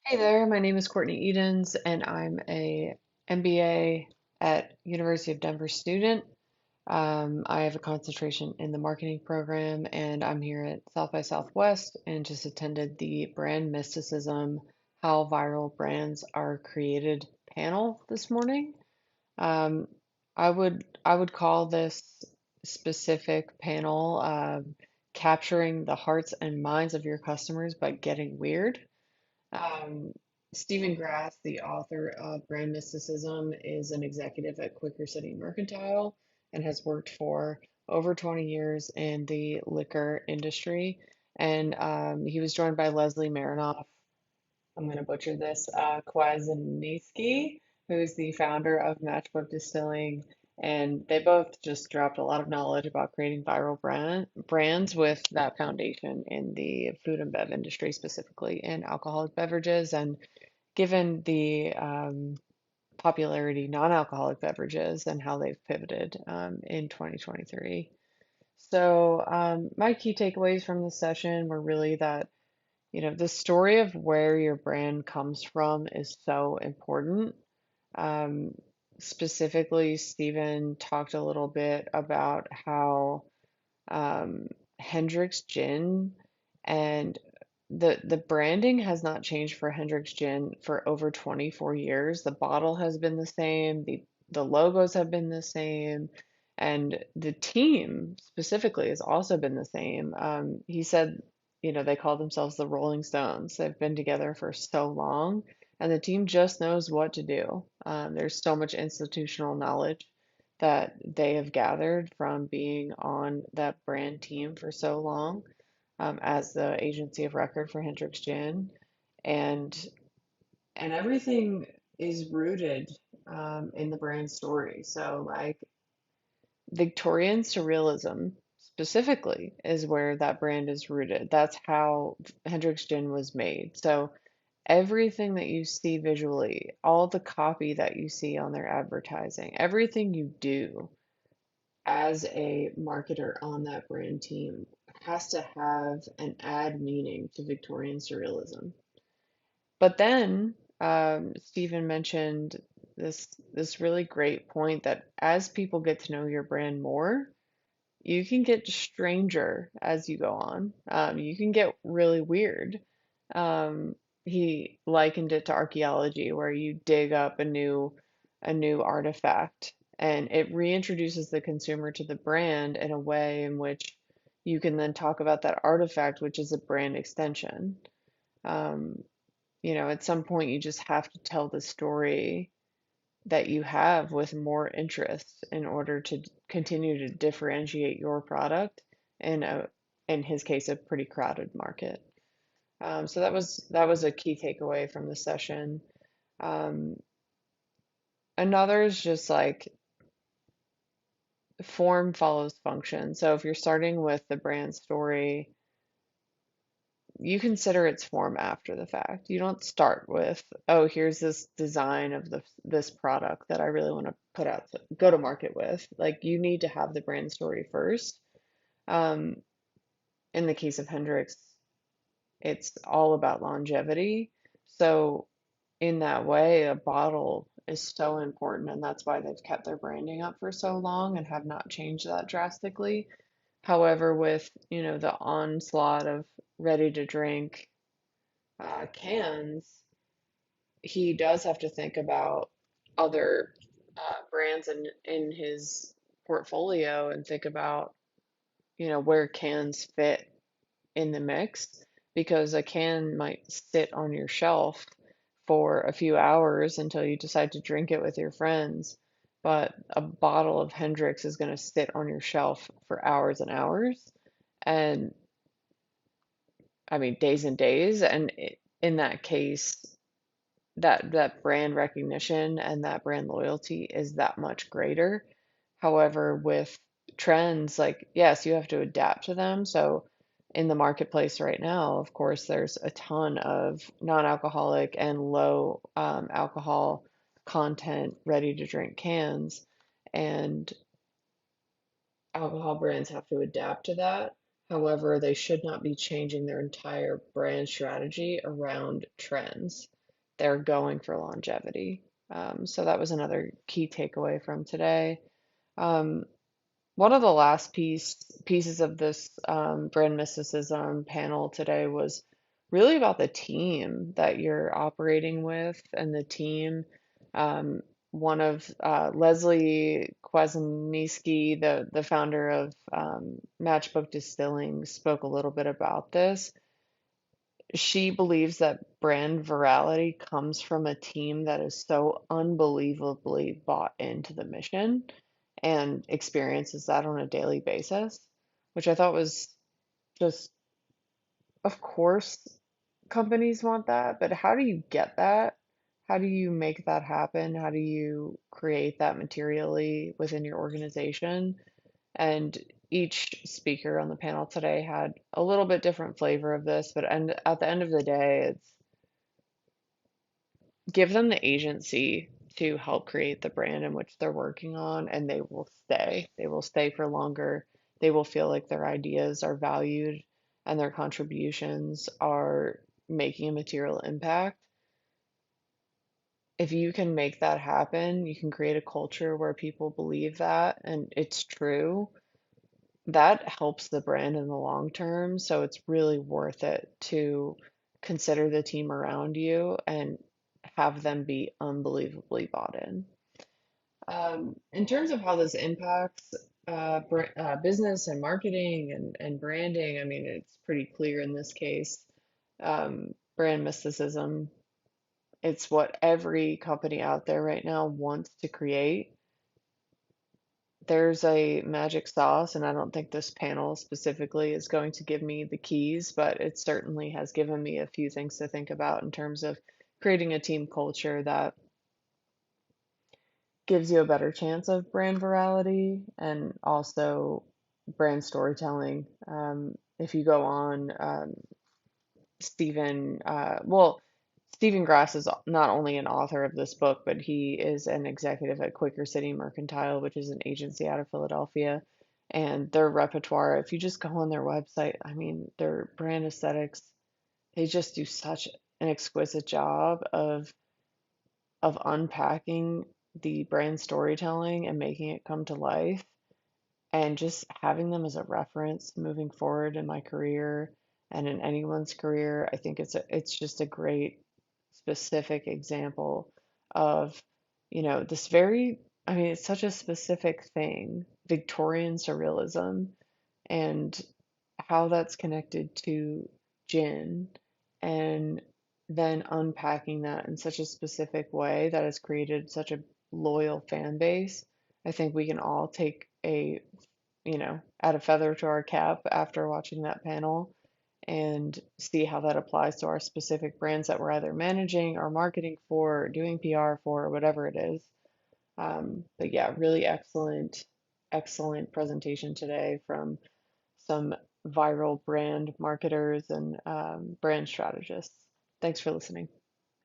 Hey there, my name is Courtney Edens, and I'm a MBA at University of Denver student. I have a concentration in the marketing program, and I'm here at South by Southwest and just attended the Brand Mysticism, How Viral Brands Are Created panel this morning. Um, I would call this specific panel capturing the hearts and minds of your customers by getting weird. Um, Stephen Grasse, the author of Brand Mysticism, is an executive at Quaker City Mercantile and has worked for over 20 years in the liquor industry. And he was joined by Leslie Merinoff, I'm going to butcher this, Kwasnieski, who is the founder of Matchbook Distilling. And they both just dropped a lot of knowledge about creating viral brands with that foundation in the food and bev industry, specifically in alcoholic beverages. And given the popularity non-alcoholic beverages and how they've pivoted in 2023. So my key takeaways from this session were really that the story of where your brand comes from is so important. Um, Specifically, Stephen talked a little bit about how um, Hendrick's Gin and the branding has not changed for Hendrick's Gin for over 24 years. The bottle has been the same, the logos have been the same, and the team specifically has also been the same. He said, they call themselves the Rolling Stones. They've been together for so long, and the team just knows what to do. There's so much institutional knowledge that they have gathered from being on that brand team for so long as the agency of record for Hendrick's Gin, and and everything is rooted in the brand story. So like Victorian surrealism specifically is where that brand is rooted. That's how Hendrick's Gin was made. So everything that you see visually, all the copy that you see on their advertising, everything you do as a marketer on that brand team has to have and add meaning to Victorian surrealism. But then Stephen mentioned this really great point that as people get to know your brand more, you can get stranger as you go on. You can get really weird. Um, he likened it to archaeology, where you dig up a new artifact, and it reintroduces the consumer to the brand in a way in which you can then talk about that artifact, which is a brand extension. Um, at some point, you just have to tell the story that you have with more interest in order to continue to differentiate your product in in his case, a pretty crowded market. So that was a key takeaway from the session. Um, Another is just like form follows function. So if you're starting with the brand story, you consider its form after the fact. You don't start with, oh, here's this design of this product that I really want to put out to go to market with. Like you need to have the brand story first. Um, in the case of Hendrix, it's all about longevity. So in that way, a bottle is so important, and that's why they've kept their branding up for so long and have not changed that drastically. However, with, the onslaught of ready to drink cans, he does have to think about other brands in his portfolio and think about, where cans fit in the mix because a can might sit on your shelf for a few hours until you decide to drink it with your friends. But a bottle of Hendrix is going to sit on your shelf for hours and hours. And I mean, days and days. And in that case, that brand recognition and that brand loyalty is that much greater. However, with trends, like, yes, you have to adapt to them. So in the marketplace right now, of course, there's a ton of non-alcoholic and low alcohol content ready to drink cans, and alcohol brands have to adapt to that. However, they should not be changing their entire brand strategy around trends. they're going for longevity. So that was another key takeaway from today. Um, One of the last pieces of this brand mysticism panel today was really about the team that you're operating with and the team. Um, One of Leslie Kwasnieski, the founder of Matchbook Distilling, spoke a little bit about this. She believes that brand virality comes from a team that is so unbelievably bought into the mission and experiences that on a daily basis, which I thought was just, of course, companies want that, but how do you get that? How do you make that happen? How do you create that materially within your organization? And each speaker on the panel today had a little bit different flavor of this, but at the end of the day, it's give them the agency to help create the brand in which they're working on, and they will stay. They will stay for longer. They will feel like their ideas are valued and their contributions are making a material impact. If you can make that happen, you can create a culture where people believe that and it's true. That helps the brand in the long term. So it's really worth it to consider the team around you and have them be unbelievably bought in. In terms of how this impacts business and marketing and branding, I mean, it's pretty clear in this case. Brand mysticism, it's what every company out there right now wants to create. There's a magic sauce, and I don't think this panel specifically is going to give me the keys, but it certainly has given me a few things to think about in terms of creating a team culture that gives you a better chance of brand virality and also brand storytelling. If you go on Stephen Grasse is not only an author of this book, but he is an executive at Quaker City Mercantile, which is an agency out of Philadelphia. And their repertoire, if you just go on their website, I mean, their brand aesthetics, they just do such an exquisite job of unpacking the brand storytelling and making it come to life and just having them as a reference moving forward in my career and in anyone's career. I think it's just a great specific example of, this very, I mean, it's such a specific thing, Victorian surrealism, and how that's connected to gin, and then unpacking that in such a specific way that has created such a loyal fan base. I think we can all take add a feather to our cap after watching that panel and see how that applies to our specific brands that we're either managing or marketing for, or doing PR for, or whatever it is. But yeah, really excellent presentation today from some viral brand marketers and brand strategists. Thanks for listening.